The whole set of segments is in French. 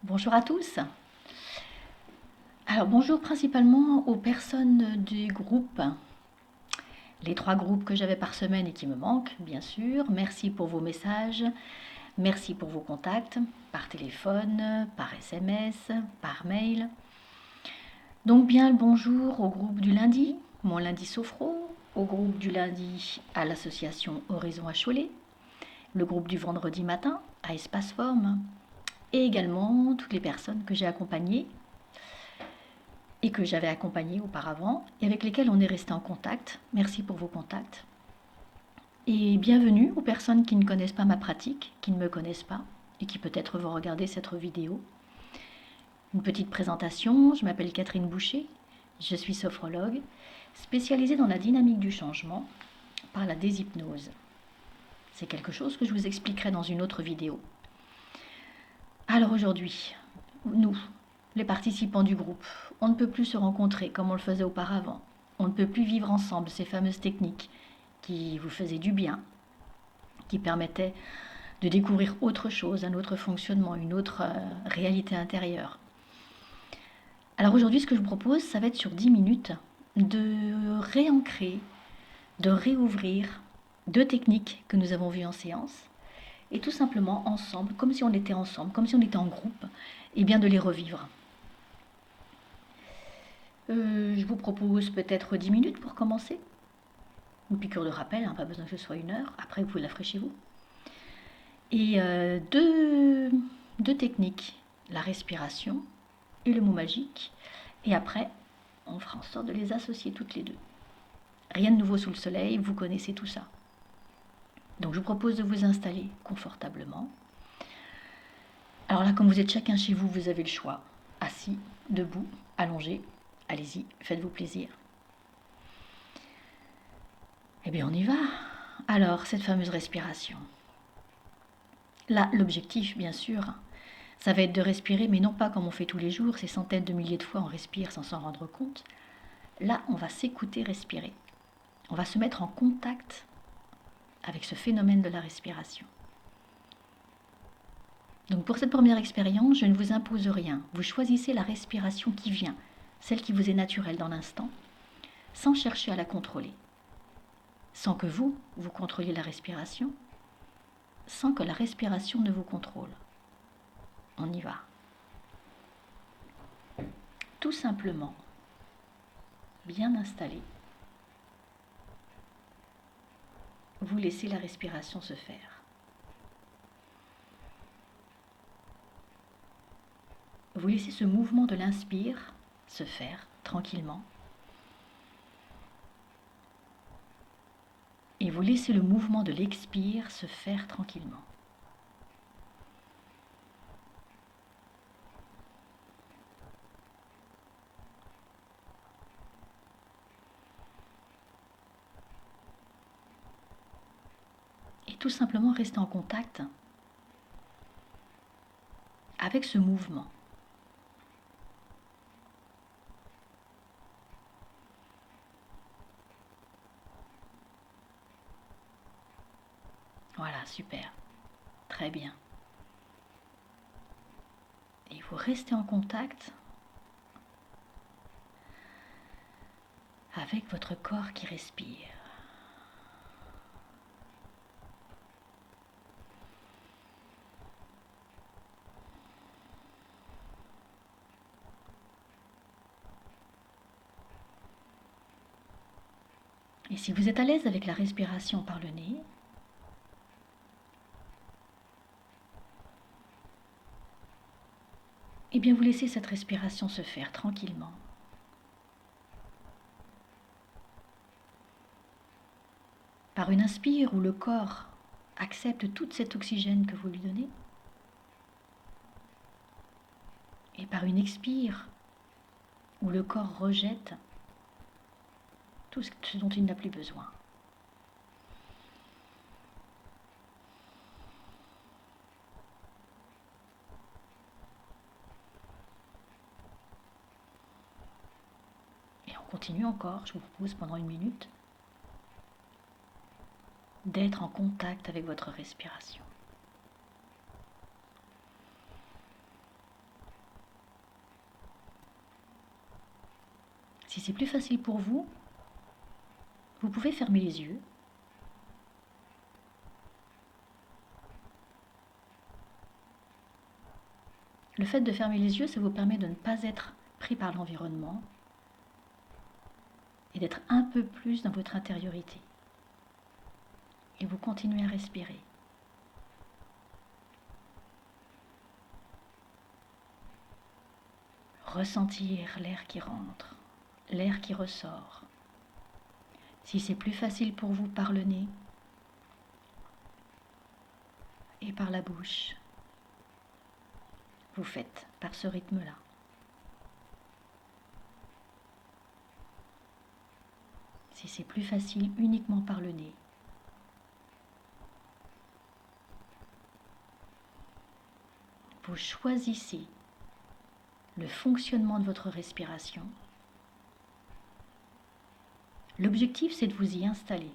Bonjour à tous. Alors bonjour principalement aux personnes du groupe, les 3 groupes que j'avais par semaine et qui me manquent, bien sûr. Merci pour vos messages, merci pour vos contacts, par téléphone, par SMS, par mail. Donc bien le bonjour au groupe du lundi, mon lundi sophro, au groupe du lundi à l'association Horizon à Cholet, le groupe du vendredi matin à Espace Forme, et également toutes les personnes que j'ai accompagnées et que j'avais accompagné auparavant et avec lesquels on est resté en contact. Merci pour vos contacts. Et bienvenue aux personnes qui ne connaissent pas ma pratique, qui ne me connaissent pas et qui peut-être vont regarder cette vidéo. Une petite présentation, je m'appelle Catherine Boucher, je suis sophrologue, spécialisée dans la dynamique du changement par la déshypnose. C'est quelque chose que je vous expliquerai dans une autre vidéo. Alors aujourd'hui, nous, les participants du groupe, on ne peut plus se rencontrer comme on le faisait auparavant. On ne peut plus vivre ensemble ces fameuses techniques qui vous faisaient du bien, qui permettaient de découvrir autre chose, un autre fonctionnement, une autre réalité intérieure. Alors aujourd'hui, ce que je vous propose, ça va être sur 10 minutes de réancrer, de réouvrir 2 techniques que nous avons vues en séance et tout simplement ensemble, comme si on était ensemble, comme si on était en groupe, et bien de les revivre. Je vous propose peut-être 10 minutes pour commencer. Une piqûre de rappel, hein, pas besoin que ce soit 1 heure. Après, vous la ferez chez vous. Et deux techniques, la respiration et le mot magique. Et après, on fera en sorte de les associer toutes les deux. Rien de nouveau sous le soleil, vous connaissez tout ça. Donc je vous propose de vous installer confortablement. Alors là, comme vous êtes chacun chez vous, vous avez le choix. Assis, debout, allongé. Allez-y, faites-vous plaisir. Eh bien, on y va. Alors, cette fameuse respiration. Là, l'objectif, bien sûr, ça va être de respirer, mais non pas comme on fait tous les jours, ces centaines de milliers de fois on respire sans s'en rendre compte. Là, on va s'écouter respirer. On va se mettre en contact avec ce phénomène de la respiration. Donc pour cette première expérience, je ne vous impose rien. Vous choisissez la respiration qui vient, celle qui vous est naturelle dans l'instant, sans chercher à la contrôler. Sans que vous contrôliez la respiration, sans que la respiration ne vous contrôle. On y va. Tout simplement, bien installé, vous laissez la respiration se faire. Vous laissez ce mouvement de l'inspire se faire tranquillement. Et vous laissez le mouvement de l'expire se faire tranquillement. Et tout simplement rester en contact avec ce mouvement. Voilà, super. Très bien. Et vous restez en contact avec votre corps qui respire. Et si vous êtes à l'aise avec la respiration par le nez, eh bien vous laissez cette respiration se faire tranquillement. Par une inspire où le corps accepte tout cet oxygène que vous lui donnez, et par une expire où le corps rejette tout ce dont il n'a plus besoin. Et on continue encore, je vous propose pendant 1 minute d'être en contact avec votre respiration. Si c'est plus facile pour vous, vous pouvez fermer les yeux. Le fait de fermer les yeux, ça vous permet de ne pas être pris par l'environnement et d'être un peu plus dans votre intériorité. Et vous continuez à respirer. Ressentir l'air qui rentre, l'air qui ressort. Si c'est plus facile pour vous par le nez et par la bouche, vous faites par ce rythme-là. Si c'est plus facile uniquement par le nez, vous choisissez le fonctionnement de votre respiration. L'objectif, c'est de vous y installer.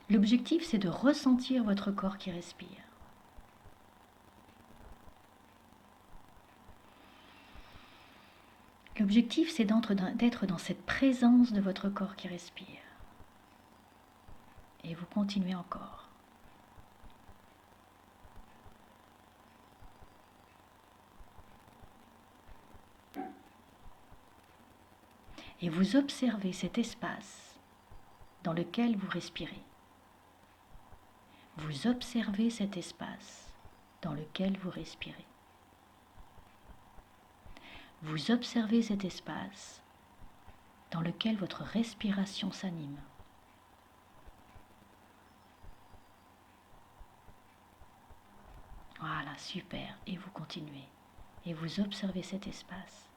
L'objectif, c'est de ressentir votre corps qui respire. L'objectif, c'est d'être dans cette présence de votre corps qui respire. Et vous continuez encore. Et vous observez cet espace dans lequel vous respirez. Vous observez cet espace dans lequel vous respirez. Vous observez cet espace dans lequel votre respiration s'anime. Voilà, super. Et vous continuez. Et vous observez cet espace.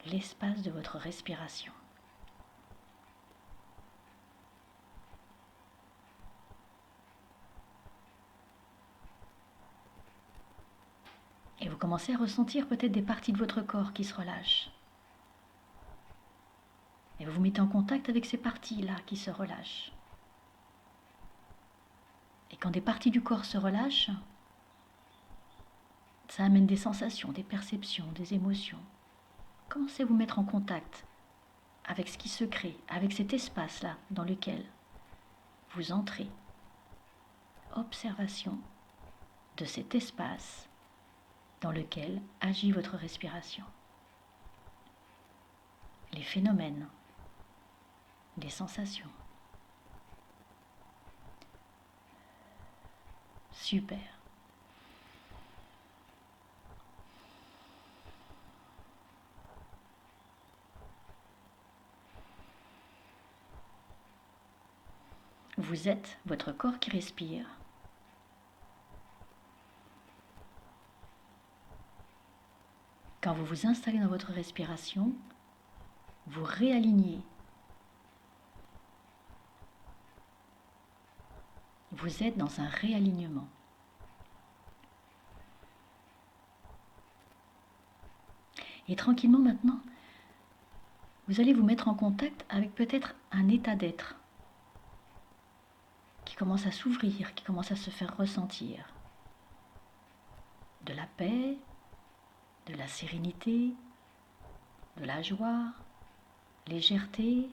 L'espace de votre respiration. Et vous commencez à ressentir peut-être des parties de votre corps qui se relâchent. Et vous vous mettez en contact avec ces parties-là qui se relâchent. Et quand des parties du corps se relâchent, ça amène des sensations, des perceptions, des émotions. Commencez à vous mettre en contact avec ce qui se crée, avec cet espace-là dans lequel vous entrez. Observation de cet espace dans lequel agit votre respiration. Les phénomènes, les sensations. Super. Vous êtes votre corps qui respire. Quand vous vous installez dans votre respiration, vous réalignez. Vous êtes dans un réalignement. Et tranquillement maintenant, vous allez vous mettre en contact avec peut-être un état d'être qui commence à s'ouvrir, qui commence à se faire ressentir. De la paix, de la sérénité, de la joie, légèreté.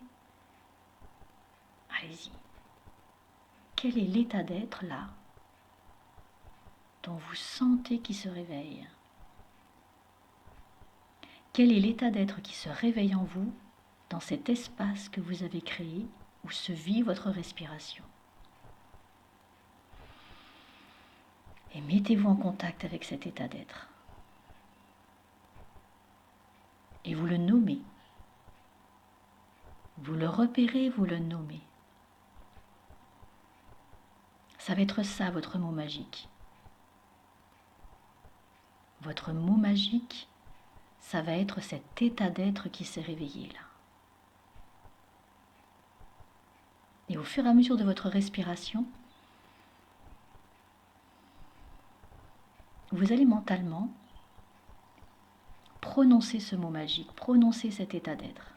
Allez-y. Quel est l'état d'être là dont vous sentez qu'il se réveille? Quel est l'état d'être qui se réveille en vous dans cet espace que vous avez créé où se vit votre respiration? Et mettez-vous en contact avec cet état d'être. Et vous le nommez. Vous le repérez, vous le nommez. Ça va être ça, votre mot magique. Votre mot magique, ça va être cet état d'être qui s'est réveillé là. Et au fur et à mesure de votre respiration, vous allez mentalement prononcer ce mot magique, prononcer cet état d'être.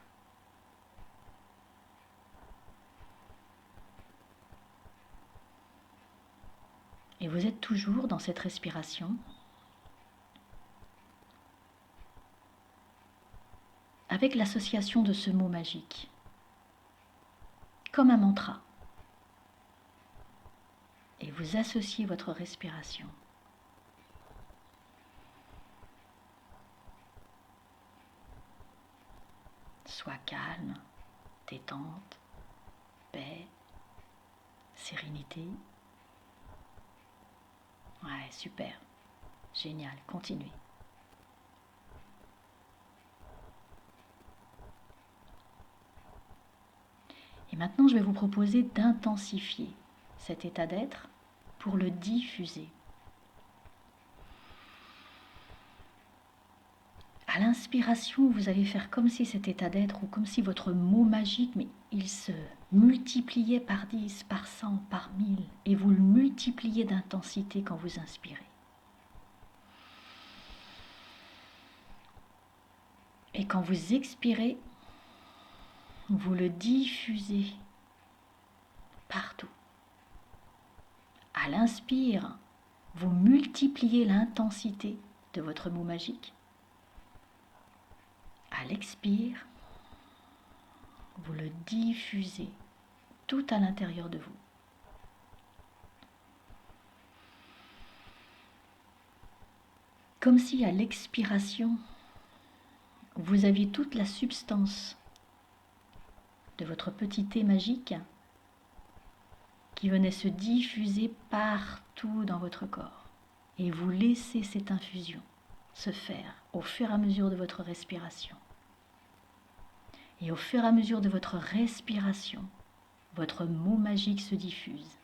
Et vous êtes toujours dans cette respiration. avec l'association de ce mot magique, comme un mantra. Et vous associez votre respiration. Sois calme, détente, paix, sérénité. Ouais, super. Génial, continuez. Et maintenant, je vais vous proposer d'intensifier cet état d'être pour le diffuser. À l'inspiration, vous allez faire comme si cet état d'être ou comme si votre mot magique, mais il se multipliait par 10, par 100, par 1000, et vous le multipliez d'intensité quand vous inspirez. Et quand vous expirez, vous le diffusez partout. À l'inspire, vous multipliez l'intensité de votre mot magique. À l'expire, vous le diffusez tout à l'intérieur de vous. Comme si à l'expiration, vous aviez toute la substance de votre petit thé magique qui venait se diffuser partout dans votre corps. Et vous laissez cette infusion se faire au fur et à mesure de votre respiration. Et au fur et à mesure de votre respiration, votre mot magique se diffuse.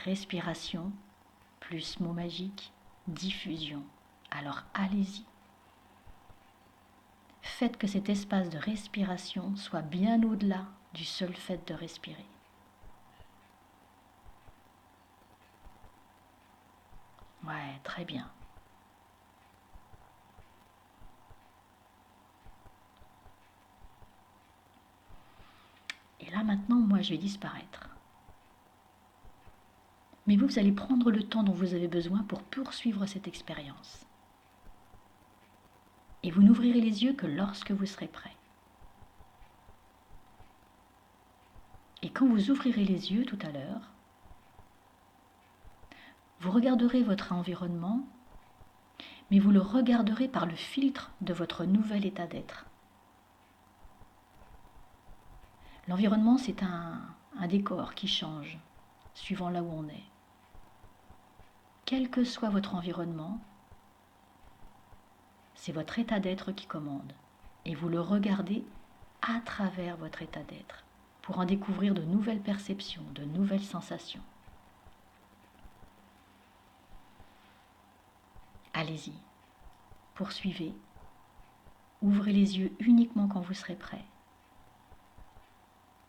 Respiration plus mot magique, diffusion. Alors allez-y. Faites que cet espace de respiration soit bien au-delà du seul fait de respirer. Ouais, très bien. Et là maintenant, moi je vais disparaître. Mais vous allez prendre le temps dont vous avez besoin pour poursuivre cette expérience. Et vous n'ouvrirez les yeux que lorsque vous serez prêt. Et quand vous ouvrirez les yeux tout à l'heure, vous regarderez votre environnement, mais vous le regarderez par le filtre de votre nouvel état d'être. L'environnement, c'est un décor qui change suivant là où on est. Quel que soit votre environnement, c'est votre état d'être qui commande. Et vous le regardez à travers votre état d'être pour en découvrir de nouvelles perceptions, de nouvelles sensations. Allez-y, poursuivez, ouvrez les yeux uniquement quand vous serez prêt.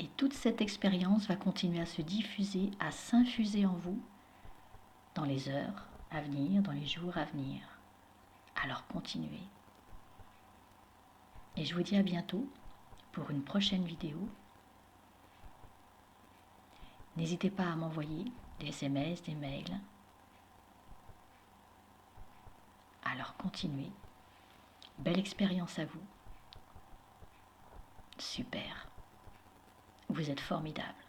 Et toute cette expérience va continuer à se diffuser, à s'infuser en vous dans les heures à venir, dans les jours à venir. Alors continuez. Et je vous dis à bientôt pour une prochaine vidéo. N'hésitez pas à m'envoyer des SMS, des mails. Alors continuez. Belle expérience à vous. Super. Vous êtes formidable.